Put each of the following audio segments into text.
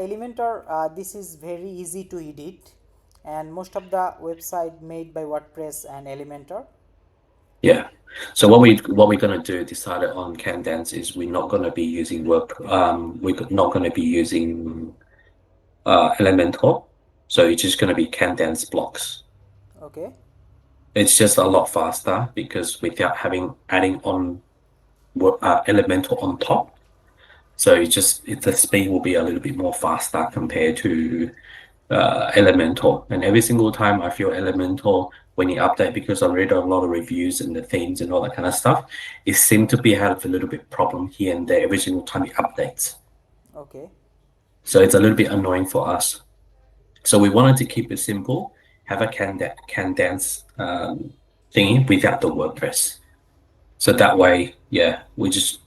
Elementor, this is very easy to edit, and most of the website made by WordPress and Elementor. Yeah. So what we're gonna do decided on Candance is we're not gonna be using we're not gonna be using Elementor. So it's just gonna be Candance blocks. Okay. It's just a lot faster because without having adding on Elementor on top. So the speed will be a little bit more faster compared to Elementor. And every single time I feel Elementor when you update, because I read a lot of reviews and the themes and all that kind of stuff, it seemed to be have a little bit problem here and there every single time it updates. Okay. So it's a little bit annoying for us. So we wanted to keep it simple, have a can dance thingy without the WordPress. So that way, we're just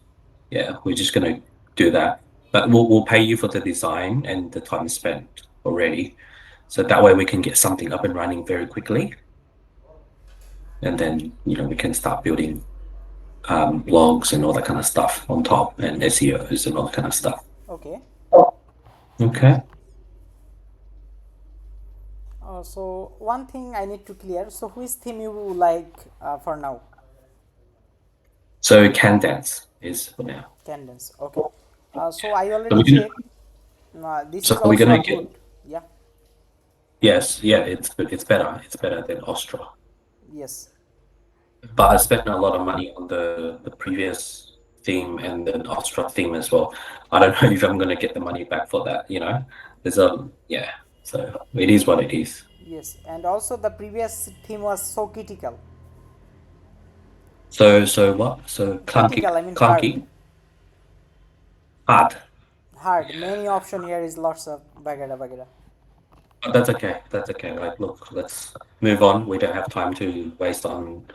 gonna do that. But we'll pay you for the design and the time spent already. So that way we can get something up and running very quickly. And then, we can start building blogs and all that kind of stuff on top and SEOs and all that kind of stuff. Okay. Okay. So one thing I need to clear. So which theme you like for now? So can dance is for now. Candence. Okay. So I So already we're gonna checked. This so is we're also a gonna good. get Yeah. yes, yeah, it's better. It's better than Ostra. Yes. But I spent a lot of money on the previous theme and the Ostra theme as well. I don't know if I'm gonna get the money back for that. There's yeah. So it is what it is. Yes. And also the previous theme was so critical. So what? So Critical. clunky, I mean hard. clunky, hard. Hard. Many option here is lots of bagada bagada. But that's okay. That's okay. Like, look, let's move on. We don't have time to waste on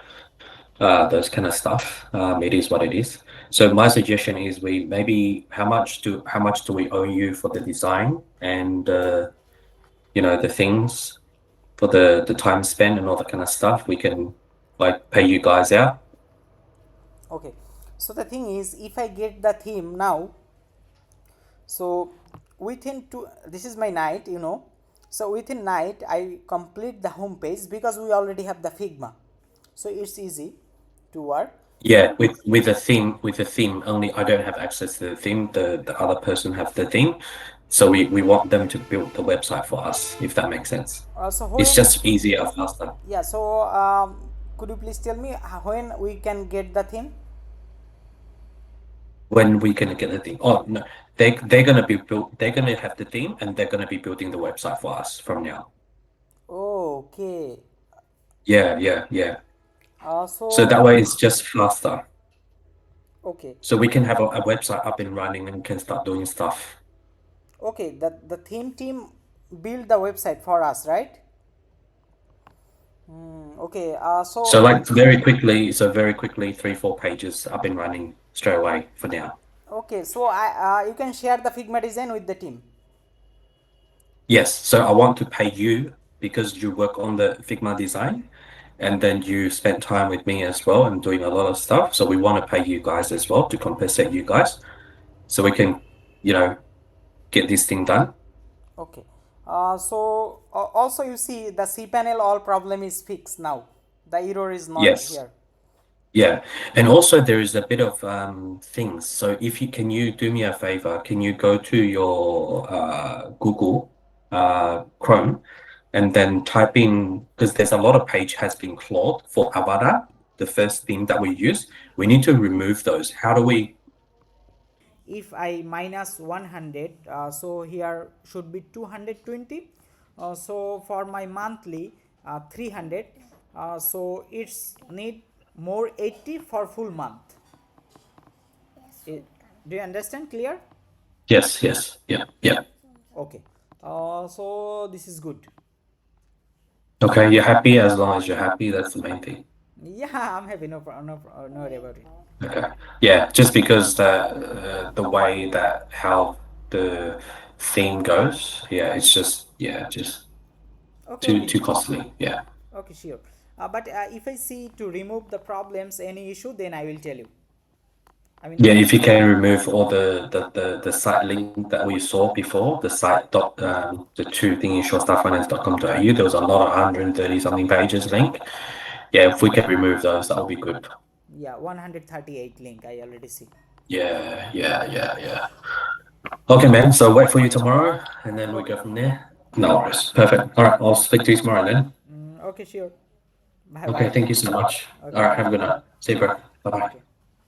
those kind of stuff. It is what it is. So my suggestion is we maybe how much do we owe you for the design and the things for the time spent and all that kind of stuff. We can like pay you guys out. Okay. So the thing is, if I get the theme now, so within two, this is my night. So within night, I complete the home page because we already have the Figma, so it's easy to work. Yeah, with the theme only. I don't have access to the theme. The other person have the theme, so we want them to build the website for us, if that makes sense. So It's when, just easier, faster. yeah. So could you please tell me when we can get the theme? When we gonna get the theme? Oh no, they're gonna be built. They're gonna have the theme, and they're gonna be building the website for us from now. Okay. Yeah, yeah, yeah. So So that way it's just faster. okay, So we can have a website up and running and can start doing stuff. okay. The theme team build the website for us, right? Okay. So So like very quickly, 3-4 pages up and running straight away for now. okay. So I you can share the Figma design with the team. Yes, so I want to pay you because you work on the Figma design and then you spent time with me as well and doing a lot of stuff. So we want to pay you guys as well to compensate you guys so we can, you know, get this thing done. Okay. So also you see the cPanel all problem is fixed now. The error is not Yes. here. Yeah. And also there is a bit of things. So if you can you do me a favor, can you go to your Google Chrome and then type in because there's a lot of page has been clawed for Avada, the first theme that we use. We need to remove those. How do we If I minus 100, so here should be 220. So for my monthly 300, so it's need more 80 for full month. I- do you understand clear? Yes, yes, yeah, yeah. Okay. So this is good. Okay, you're happy as long as you're happy, that's the main thing. Yeah, I'm happy. No worry about it. Okay. Yeah, just because the way that how the theme goes, yeah, it's just Okay, too okay, too costly. Yeah. okay, sure. But if I see to remove the problems, any issue, then I will tell you. I mean, Yeah, if you can remove all the site link that we saw before, the site dot the two thingy shortstafffinance.com.au, there was a lot of 130 something pages link. Yeah, if we can remove those, that would be good. yeah, 138 link I already see. Yeah. Okay, man. So wait for you tomorrow, and then we go Okay. from there. No worries. Perfect. All right, I'll speak to you tomorrow then. Okay, sure. Bye Okay, bye. thank you so much. All Okay, right, bye. have a good night. See you, bro. Bye bye. Okay.